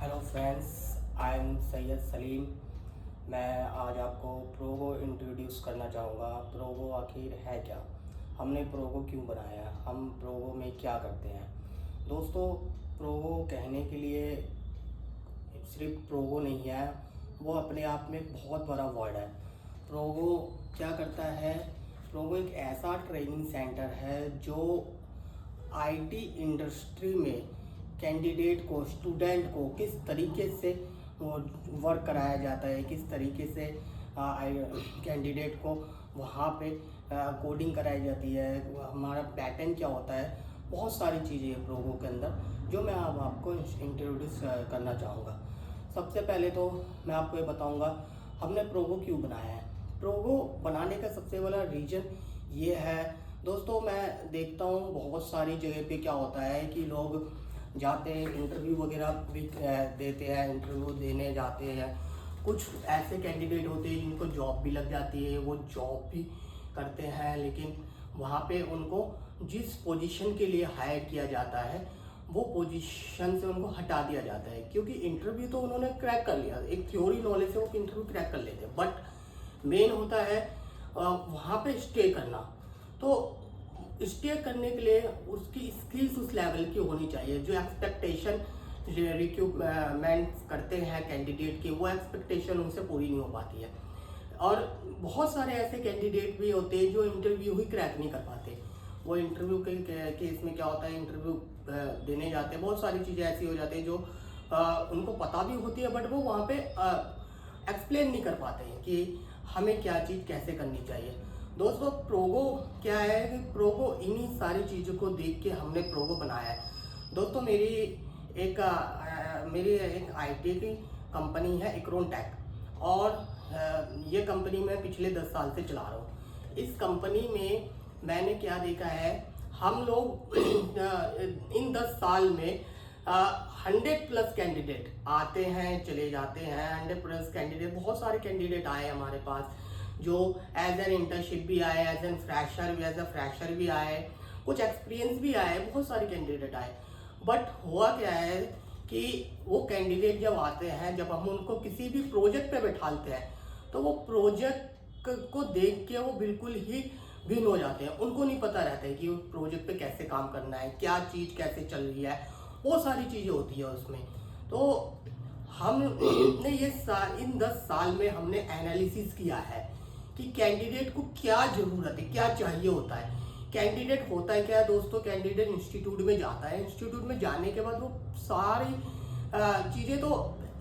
Hello friends, I am Syed Salim. मैं आज आपको प्रोगो इंट्रोड्यूस करना चाहूँगा। प्रोगो आखिर है क्या, हमने प्रोगो क्यों बनाया, हम प्रोगो में क्या करते हैं। दोस्तों, प्रोगो कहने के लिए सिर्फ प्रोगो नहीं है, वो अपने आप में एक बहुत बड़ा वर्ड है। प्रोगो क्या करता है? प्रोगो एक ऐसा ट्रेनिंग सेंटर है जो आईटी इंडस्ट्री में कैंडिडेट को, स्टूडेंट को किस तरीके से वर्क कराया जाता है, किस तरीके से कैंडिडेट को वहाँ पे कोडिंग कराई जाती है, हमारा पैटर्न क्या होता है, बहुत सारी चीज़ें हैं प्रोगो के अंदर जो मैं अब आपको इंट्रोड्यूस करना चाहूँगा। सबसे पहले तो मैं आपको ये बताऊँगा हमने प्रोगो क्यों बनाया है। प्रोगो बनाने का सबसे बड़ा रीज़न ये है दोस्तों, मैं देखता हूँ बहुत सारी जगह पे क्या होता है कि लोग जाते हैं, इंटरव्यू वगैरह भी देते हैं, इंटरव्यू देने जाते हैं। कुछ ऐसे कैंडिडेट होते हैं जिनको जॉब भी लग जाती है, वो जॉब भी करते हैं, लेकिन वहाँ पे उनको जिस पोजीशन के लिए हायर किया जाता है वो पोजीशन से उनको हटा दिया जाता है, क्योंकि इंटरव्यू तो उन्होंने क्रैक कर लिया, एक थ्योरी नॉलेज से वो इंटरव्यू क्रैक कर लेते हैं, बट मेन होता है वहाँ पे स्टे करना। तो स्टे करने के लिए उसकी स्किल्स उस लेवल की होनी चाहिए, जो एक्सपेक्टेशन रिक्रूटमेंट करते हैं कैंडिडेट की, वो एक्सपेक्टेशन उनसे पूरी नहीं हो पाती है। और बहुत सारे ऐसे कैंडिडेट भी होते हैं जो इंटरव्यू ही क्रैक नहीं कर पाते। वो इंटरव्यू के केस में क्या होता है, इंटरव्यू देने जाते हैं, बहुत सारी चीज़ें ऐसी हो जाती है जो उनको पता भी होती है, बट वो वहाँ पे एक्सप्लेन नहीं कर पाते हैं कि हमें क्या चीज़ कैसे करनी चाहिए। दोस्तों, प्रोगो क्या है कि प्रोगो इन्हीं सारी चीज़ों को देख के हमने प्रोगो बनाया है। दोस्तों, मेरी एक आईटी की कंपनी है इक्रोन टेक, और ये कंपनी मैं पिछले 10 साल से चला रहा हूँ। इस कंपनी में मैंने क्या देखा है, हम लोग इन 10 साल में 100+ कैंडिडेट आते हैं, चले जाते हैं। 100+ कैंडिडेट, बहुत सारे कैंडिडेट आए हमारे पास जो एज एन इंटर्नशिप भी आए, एज एन फ्रेशर भी आए, कुछ एक्सपीरियंस भी आए, बहुत सारे कैंडिडेट आए। बट हुआ क्या है कि वो कैंडिडेट जब आते हैं, जब हम उनको किसी भी प्रोजेक्ट पे बैठाते हैं, तो वो प्रोजेक्ट को देख के वो बिल्कुल ही भिन्न हो जाते हैं। उनको नहीं पता रहता है कि उस प्रोजेक्ट पे कैसे काम करना है, क्या चीज़ कैसे चल रही है, वो सारी चीज़ें होती है उसमें। तो हमने इन 10 साल में हमने एनालिसिस किया है कि कैंडिडेट को क्या ज़रूरत है, क्या चाहिए होता है। कैंडिडेट होता है क्या दोस्तों, कैंडिडेट इंस्टीट्यूट में जाता है, इंस्टीट्यूट में जाने के बाद वो सारी चीज़ें तो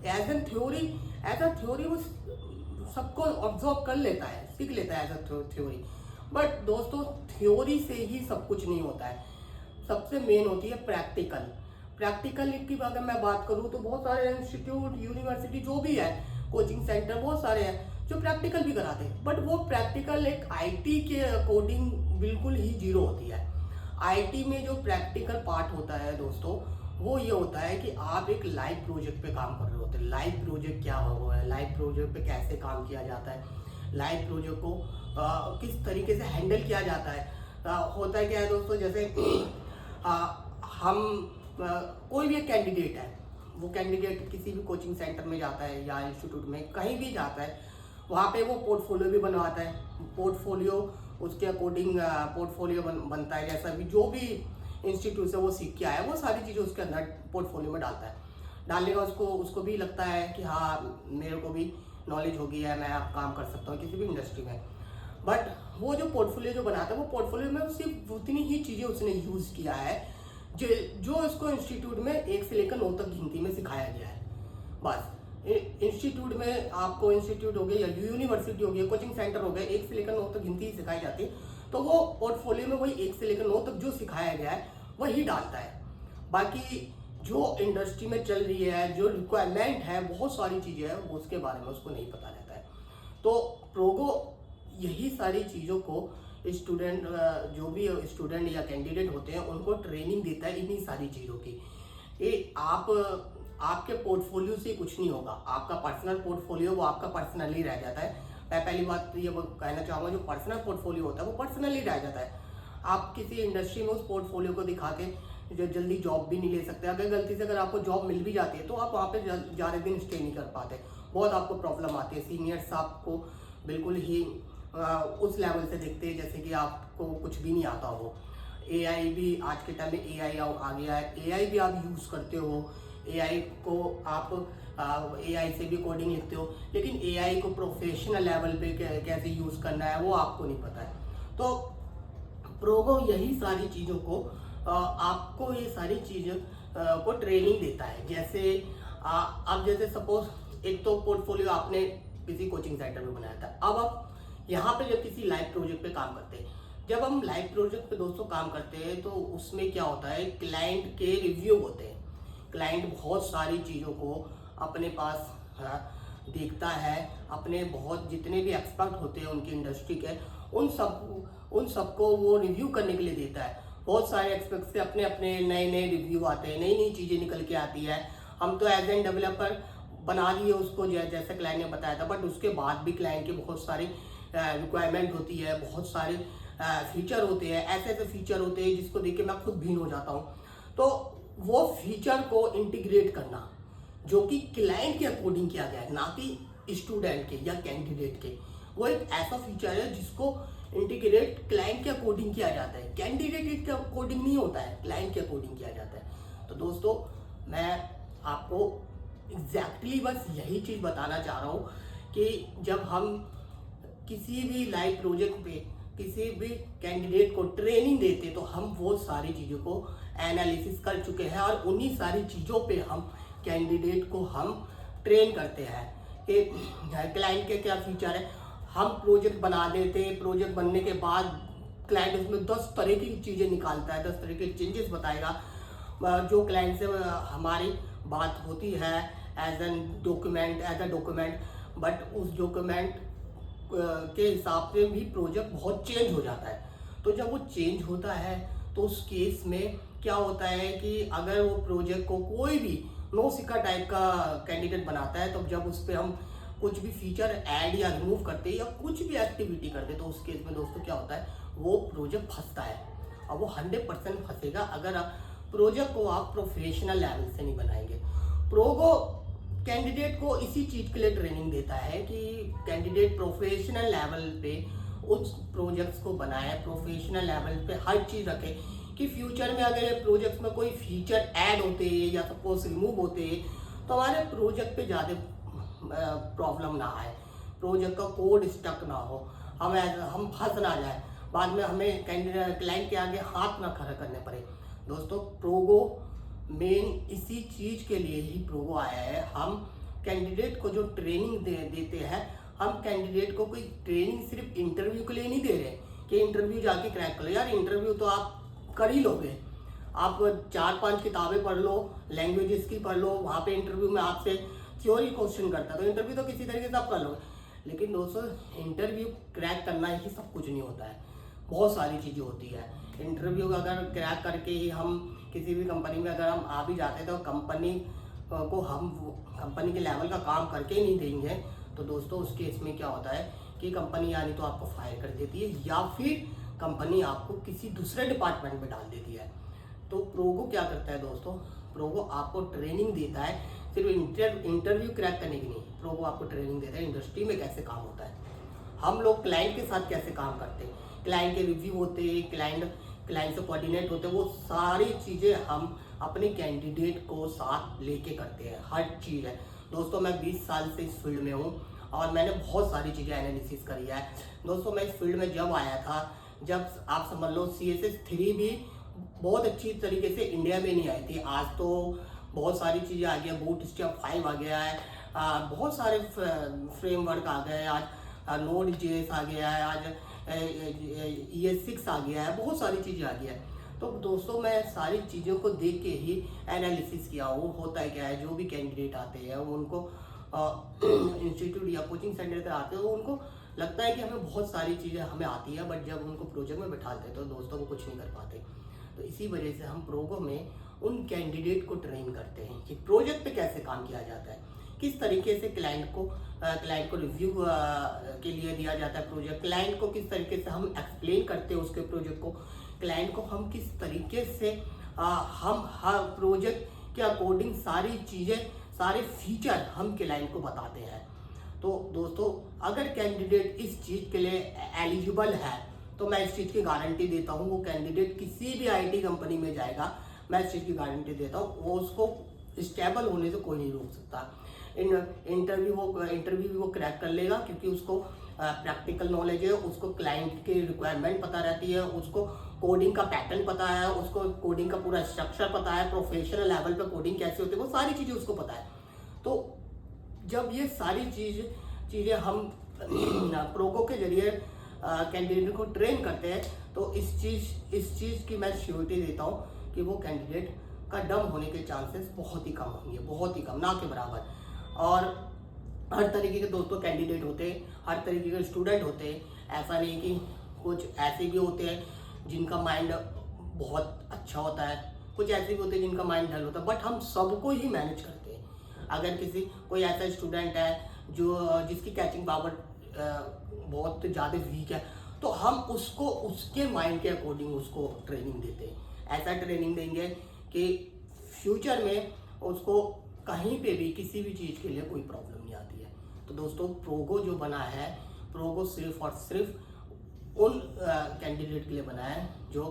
एज अ थ्योरी वो सबको ऑब्जर्व कर लेता है, सीख लेता है एज अ थ्योरी। बट दोस्तों, थ्योरी से ही सब कुछ नहीं होता है, सबसे मेन होती है प्रैक्टिकल की अगर मैं बात करूँ तो बहुत सारे इंस्टीट्यूट, यूनिवर्सिटी जो भी है, कोचिंग सेंटर बहुत सारे हैं जो प्रैक्टिकल भी कराते हैं, बट वो प्रैक्टिकल एक आईटी के अकॉर्डिंग बिल्कुल ही जीरो होती है। आईटी में जो प्रैक्टिकल पार्ट होता है दोस्तों, वो ये होता है कि आप एक लाइव प्रोजेक्ट पे काम कर रहे होते हैं। लाइव प्रोजेक्ट क्या हुआ है, लाइव प्रोजेक्ट पे कैसे काम किया जाता है, लाइव प्रोजेक्ट को किस तरीके से हैंडल किया जाता है। होता है क्या है दोस्तों, जैसे हम कोई भी एक कैंडिडेट है, वो कैंडिडेट किसी भी कोचिंग सेंटर में जाता है या इंस्टीट्यूट में कहीं भी जाता है, वहाँ पे वो पोर्टफोलियो भी बनवाता है। पोर्टफोलियो उसके अकॉर्डिंग पोर्टफोलियो बनता है, जैसा भी जो भी इंस्टीट्यूट से वो सीख के आया, वो सारी चीज़ें उसके अंदर पोर्टफोलियो में डालता है। डालने का उसको भी लगता है कि हाँ, मेरे को भी नॉलेज हो गई है, मैं अब काम कर सकता हूँ किसी भी इंडस्ट्री में। बट वो जो पोर्टफोलियो जो बनाता है, वो पोर्टफोलियो में सिर्फ उतनी ही चीज़ें उसने यूज़ किया है जो इसको इंस्टीट्यूट में 1 से लेकर 9 तक गिनती में सिखाया गया है। बस इंस्टीट्यूट में आपको, इंस्टीट्यूट हो गया या यूनिवर्सिटी हो गया, कोचिंग सेंटर हो गया, 1 से लेकर 9 तक गिनती ही सिखाई जाती है, तो वो पोर्टफोलियो में वही 1 से लेकर 9 तक जो सिखाया गया है वही डालता है। बाकी जो इंडस्ट्री में चल रही है, जो रिक्वायरमेंट है, बहुत सारी चीज़ें हैं, उसके बारे में उसको नहीं पता रहता है। तो प्रोगो यही सारी चीज़ों को स्टूडेंट, जो भी स्टूडेंट या कैंडिडेट होते हैं, उनको ट्रेनिंग देता है इन्हीं सारी चीज़ों की। ये आपके पोर्टफोलियो से कुछ नहीं होगा, आपका पर्सनल पोर्टफोलियो वो आपका पर्सनली रह जाता है। मैं पहली बात तो ये कहना चाहूँगा, जो पर्सनल पोर्टफोलियो होता है वो पर्सनली रह जाता है। आप किसी इंडस्ट्री में उस पोर्टफोलियो को दिखा के जो जल्दी जॉब भी नहीं ले सकते। अगर गलती से अगर आपको जॉब मिल भी जाती है तो आप वहाँ पे ज़्यादा दिन स्टे नहीं कर पाते, बहुत आपको प्रॉब्लम आती है। सीनियर्स आपको बिल्कुल ही उस लेवल से देखते हैं जैसे कि आपको कुछ भी नहीं आता हो। एआई भी आज के टाइम में एआई आ गया है, एआई भी आप यूज़ करते हो, एआई को आप एआई से भी कोडिंग लिखते हो, लेकिन एआई को प्रोफेशनल लेवल पे कैसे यूज़ करना है वो आपको नहीं पता है। तो प्रोगो यही सारी चीज़ों को आपको ये सारी चीज़ों को ट्रेनिंग देता है। जैसे अब जैसे सपोज एक तो पोर्टफोलियो आपने किसी कोचिंग सेंटर में बनाया था, अब आप यहाँ पे जब किसी लाइव प्रोजेक्ट पे काम करते हैं, जब हम लाइव प्रोजेक्ट पे दोस्तों काम करते हैं तो उसमें क्या होता है, क्लाइंट के रिव्यू होते हैं। क्लाइंट बहुत सारी चीज़ों को अपने पास देखता है, अपने बहुत जितने भी एक्सपर्ट होते हैं उनकी इंडस्ट्री के, उन सबको वो रिव्यू करने के लिए देता है। बहुत सारे एक्सपर्ट्स के अपने अपने नए नए रिव्यू आते हैं, नई नई चीज़ें निकल के आती है। हम तो एज एन डेवलपर बना दिए उसको जैसे क्लाइंट ने बताया था, बट उसके बाद भी क्लाइंट की बहुत सारी रिक्वायरमेंट होती है, बहुत सारे फीचर होते हैं, ऐसे फीचर होते हैं जिसको देख के मैं खुद भीन हो जाता हूँ। तो वो फीचर को इंटीग्रेट करना जो कि क्लाइंट के अकॉर्डिंग किया गया है, ना कि स्टूडेंट के या कैंडिडेट के, वो एक ऐसा फीचर है जिसको इंटीग्रेट क्लाइंट के अकॉर्डिंग किया जाता है। कैंडिडेट के अकॉर्डिंग नहीं होता है, क्लाइंट के अकॉर्डिंग किया जाता है। तो दोस्तों मैं आपको एग्जैक्टली बस यही चीज़ बताना चाह रहा हूँ कि जब हम किसी भी लाइव प्रोजेक्ट पे किसी भी कैंडिडेट को ट्रेनिंग देते तो हम वो सारी चीज़ों को एनालिसिस कर चुके हैं और उन्हीं सारी चीज़ों पे हम कैंडिडेट को हम ट्रेन करते हैं कि क्लाइंट के क्या फीचर है। हम प्रोजेक्ट बना देते हैं, प्रोजेक्ट बनने के बाद क्लाइंट उसमें 10 तरह की चीज़ें निकालता है, 10 तरह के चेंजेस बताएगा। जो क्लाइंट से हमारी बात होती है एज अ डॉक्यूमेंट, बट उस डॉक्यूमेंट के हिसाब से भी प्रोजेक्ट बहुत चेंज हो जाता है। तो जब वो चेंज होता है तो उस केस में क्या होता है कि अगर वो प्रोजेक्ट को कोई भी नो सिक्का टाइप का कैंडिडेट बनाता है, तो जब उस पर हम कुछ भी फीचर ऐड या रिमूव करते हैं या कुछ भी एक्टिविटी करते हैं, तो उस केस में दोस्तों क्या होता है, वो प्रोजेक्ट फंसता है। और वो 100% फंसेगा अगर प्रोजेक्ट को आप प्रोफेशनल लेवल से नहीं बनाएंगे। प्रोगो कैंडिडेट को इसी चीज़ के लिए ट्रेनिंग देता है कि कैंडिडेट प्रोफेशनल लेवल पे उस प्रोजेक्ट्स को बनाए, प्रोफेशनल लेवल पे हर चीज़ रखे कि फ्यूचर में अगर ये प्रोजेक्ट्स में कोई फीचर ऐड होते हैं या सपोज रिमूव होते हैं तो हमारे प्रोजेक्ट पे ज़्यादा प्रॉब्लम ना आए, प्रोजेक्ट का कोड स्टक ना हो, हम फंस ना जाए, बाद में हमें क्लाइंट के आगे हाथ ना खड़ा करने पड़े। दोस्तों प्रोगो मेन इसी चीज़ के लिए ही प्रोगो आया है। हम कैंडिडेट को जो ट्रेनिंग देते हैं, हम कैंडिडेट को कोई ट्रेनिंग सिर्फ इंटरव्यू के लिए नहीं दे रहे कि इंटरव्यू जाके क्रैक कर लो। यार इंटरव्यू तो आप कर ही लोगे, आप 4-5 किताबें पढ़ लो, लैंग्वेजेस की पढ़ लो, वहाँ पे इंटरव्यू में आपसे थ्योरी क्वेश्चन करता है, तो इंटरव्यू तो किसी तरीके से आप कर लोगे। लेकिन दोस्तों इंटरव्यू क्रैक करना ही सब कुछ नहीं होता है, बहुत सारी चीज़ें होती है। इंटरव्यू अगर क्रैक करके ही हम किसी भी कंपनी में अगर हम आ भी जाते हैं तो कंपनी को हम कंपनी के लेवल का काम करके ही नहीं देंगे, तो दोस्तों उस केस में क्या होता है कि कंपनी यानी तो आपको फायर कर देती है या फिर कंपनी आपको किसी दूसरे डिपार्टमेंट में डाल देती है। तो प्रोगो क्या करता है दोस्तों, प्रोगो आपको ट्रेनिंग देता है सिर्फ इंटरव्यू क्रैक करने की नहीं, प्रोगो आपको ट्रेनिंग देता है इंडस्ट्री में कैसे काम होता है, हम लोग क्लाइंट के साथ कैसे काम करते हैं, क्लाइंट के रिव्यू होते हैं, क्लाइंट से कोऑर्डिनेट होते हैं, वो सारी चीज़ें हम अपने कैंडिडेट को साथ लेके करते हैं, हर चीज़ है। दोस्तों मैं 20 साल से इस फील्ड में हूँ और मैंने बहुत सारी चीज़ें एनालिसिस करी है। दोस्तों मैं इस फील्ड में जब आया था, जब आप समझ लो CSS 3 भी बहुत अच्छी तरीके से इंडिया में नहीं आई थी। आज तो बहुत सारी चीज़ें आ गई है, बूटस्ट्रैप 5 आ गया है, बहुत सारे फ्रेमवर्क आ गए, आज Node.js आ गया है, आज ES6 आ गया है, बहुत सारी चीज़ें आ गई है। तो दोस्तों मैं सारी चीज़ों को देख के ही एनालिसिस किया। वो होता है क्या है, जो भी कैंडिडेट आते हैं उनको इंस्टीट्यूट या कोचिंग सेंटर पर आते हैं, उनको लगता है कि हमें बहुत सारी चीज़ें हमें आती है, बट जब उनको प्रोजेक्ट में बैठाते हैं तो दोस्तों को कुछ नहीं कर पाते। तो इसी वजह से हम प्रोगो में उन कैंडिडेट को ट्रेन करते हैं कि प्रोजेक्ट पे कैसे काम किया जाता है, किस तरीके से क्लाइंट को रिव्यू के लिए दिया जाता है प्रोजेक्ट, क्लाइंट को किस तरीके से हम एक्सप्लेन करते हैं उसके प्रोजेक्ट को, क्लाइंट को हम किस तरीके से हम हर प्रोजेक्ट के अकॉर्डिंग सारी चीज़ें, सारे फीचर हम क्लाइंट को बताते हैं। तो दोस्तों, अगर कैंडिडेट इस चीज़ के लिए एलिजिबल है तो मैं इस चीज़ की गारंटी देता हूँ, वो कैंडिडेट किसी भी IT कंपनी में जाएगा, मैं इस चीज़ की गारंटी देता हूँ, वो उसको स्टेबल होने से कोई नहीं रोक सकता। इंटरव्यू भी वो क्रैक कर लेगा, क्योंकि उसको प्रैक्टिकल नॉलेज है, उसको क्लाइंट की रिक्वायरमेंट पता रहती है, उसको कोडिंग का पैटर्न पता है, उसको कोडिंग का पूरा स्ट्रक्चर पता है, प्रोफेशनल लेवल पे कोडिंग कैसे होती है, वो सारी चीज़ें उसको पता है। तो जब ये सारी चीज़ें हम प्रोगो के जरिए कैंडिडेट को ट्रेन करते हैं, तो इस चीज़ की मैं श्योरिटी देता हूँ कि वो कैंडिडेट का डम होने के चांसेस बहुत ही कम होंगे, बहुत ही कम, ना के बराबर। और हर तरीके के दोस्तों कैंडिडेट होते हैं, हर तरीके के स्टूडेंट होते हैं। ऐसा नहीं कि कुछ ऐसे भी होते हैं जिनका माइंड बहुत अच्छा होता है, कुछ ऐसे भी होते हैं जिनका माइंड डल होता है, बट हम सबको ही मैनेज करते हैं। अगर कोई ऐसा स्टूडेंट है जिसकी कैचिंग पावर बहुत ज़्यादा वीक है, तो हम उसको उसके माइंड के अकॉर्डिंग उसको ट्रेनिंग देते हैं। ऐसा ट्रेनिंग देंगे कि फ्यूचर में उसको कहीं पे भी किसी भी चीज़ के लिए कोई प्रॉब्लम नहीं आती है। तो दोस्तों, प्रोगो जो बना है, प्रोगो सिर्फ और सिर्फ उन कैंडिडेट के लिए बना है जो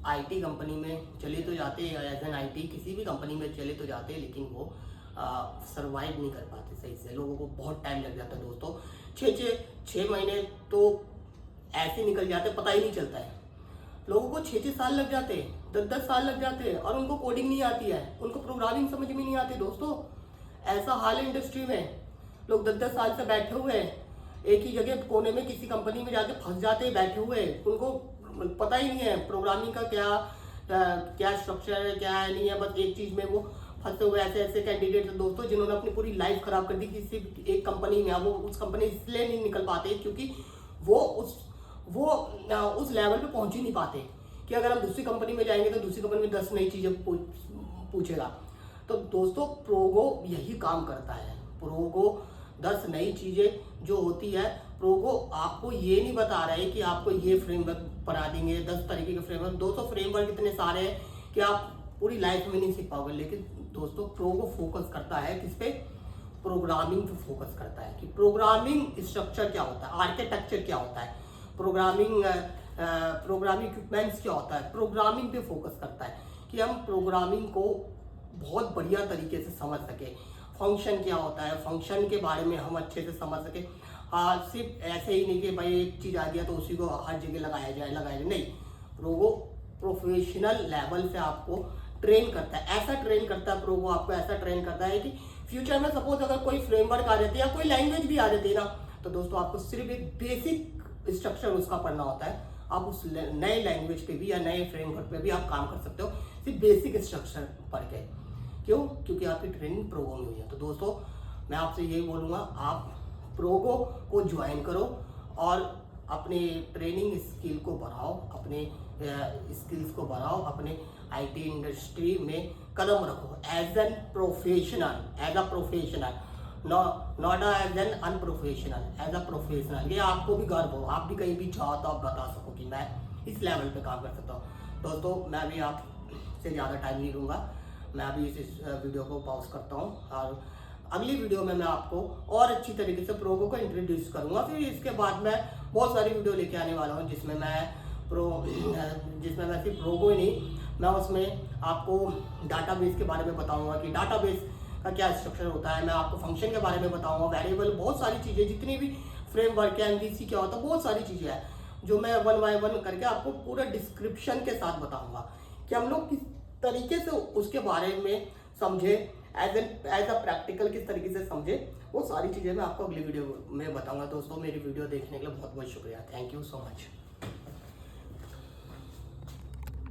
IT कंपनी में चले तो जाते हैं, एज एन IT किसी भी कंपनी में चले तो जाते हैं, लेकिन वो सर्वाइव नहीं कर पाते सही से। लोगों को बहुत टाइम लग जाता है दोस्तों, 6 महीने तो ऐसे निकल जाते, पता ही नहीं चलता है। लोगों को 6 साल लग जाते हैं, 10 साल लग जाते हैं, और उनको कोडिंग नहीं आती है, उनको प्रोग्रामिंग समझ में नहीं आती दोस्तों। ऐसा हाल है इंडस्ट्री में, लोग 10 साल से बैठे हुए हैं, एक ही जगह कोने में किसी कंपनी में जाके फंस जाते हैं, बैठे हुए, उनको पता ही नहीं है प्रोग्रामिंग का क्या स्ट्रक्चर है, क्या है नहीं है, बस एक चीज़ में वो फंसे हुए। ऐसे कैंडिडेट दोस्तों जिन्होंने अपनी पूरी लाइफ खराब कर दी किसी एक कंपनी में। वो उस कंपनी इसलिए नहीं निकल पाते क्योंकि वो उस लेवल पे पहुंच ही नहीं पाते कि अगर हम दूसरी कंपनी में जाएंगे तो दूसरी कंपनी में 10 नई चीज़ें पूछेगा। तो दोस्तों, प्रोगो यही काम करता है। प्रोगो 10 नई चीज़ें जो होती है, प्रोगो आपको ये नहीं बता रहा है कि आपको ये फ्रेमवर्क बना देंगे, 10 तरीके के फ्रेमवर्क, 200 फ्रेमवर्क इतने सारे हैं कि आप पूरी लाइफ में नहीं सीख पाओगे। लेकिन दोस्तों, प्रोगो फोकस करता है किस पे? प्रोग्रामिंग पे फोकस करता है कि प्रोग्रामिंग स्ट्रक्चर क्या होता है, आर्किटेक्चर क्या होता है, प्रोग्रामिंग इक्विपमेंट्स क्या होता है। प्रोग्रामिंग पे फोकस करता है कि हम प्रोग्रामिंग को बहुत बढ़िया तरीके से समझ सके, फंक्शन क्या होता है, फंक्शन के बारे में हम अच्छे से समझ सके। सिर्फ ऐसे ही नहीं कि भाई एक चीज़ आ गया तो उसी को हर जगह लगाया जाए, नहीं। प्रोगो प्रोफेशनल लेवल से आपको ट्रेन करता है, ऐसा ट्रेन करता है प्रोगो आपको, ऐसा ट्रेन करता है कि फ्यूचर में सपोज अगर कोई फ्रेमवर्क आ जाती है या कोई लैंग्वेज भी आ जाती है ना, तो दोस्तों आपको सिर्फ एक बेसिक स्ट्रक्चर उसका पढ़ना होता है। आप उस नए लैंग्वेज पे भी या नए फ्रेमवर्क पे भी आप काम कर सकते हो, सिर्फ बेसिक स्ट्रक्चर पढ़ के। क्यों? क्योंकि आपकी ट्रेनिंग प्रोगो में हुई है। तो दोस्तों, मैं आपसे यही बोलूँगा, आप प्रोगो को ज्वाइन करो और अपने ट्रेनिंग स्किल को बढ़ाओ, अपने स्किल्स को बढ़ाओ, अपने IT इंडस्ट्री में कदम रखो as a professional, not as an unprofessional, as a professional. ये आपको भी गर्व हो, आप भी कहीं भी चाहो तो आप बता सको कि मैं इस लेवल पे काम कर सकता हूँ। दोस्तों, मैं भी आपसे ज़्यादा टाइम नहीं लूँगा, मैं अभी इस वीडियो को पॉज करता हूँ और अगली वीडियो में मैं आपको और अच्छी तरीके से प्रोगो को इंट्रोड्यूस करूँगा। फिर इसके बाद मैं बहुत सारी वीडियो लेके आने वाला हूँ जिसमें मैं सिर्फ प्रोगो ही नहीं, मैं उसमें आपको डाटाबेस के बारे में बताऊंगा कि डाटाबेस का क्या स्ट्रक्चर होता है, मैं आपको फंक्शन के बारे में बताऊंगा, वेरिएबल, बहुत सारी चीज़ें, जितनी भी फ्रेमवर्क है, MVC क्या होता है, बहुत सारी चीज़ें हैं जो मैं 1 बाय 1 करके आपको पूरा डिस्क्रिप्शन के साथ बताऊंगा कि हम लोग किस तरीके से उसके बारे में समझे, एज अ प्रैक्टिकल किस तरीके से समझे, वो सारी चीज़ें मैं आपको अगली वीडियो में बताऊंगा। दोस्तों, मेरी वीडियो देखने के लिए बहुत बहुत शुक्रिया। Thank you so much.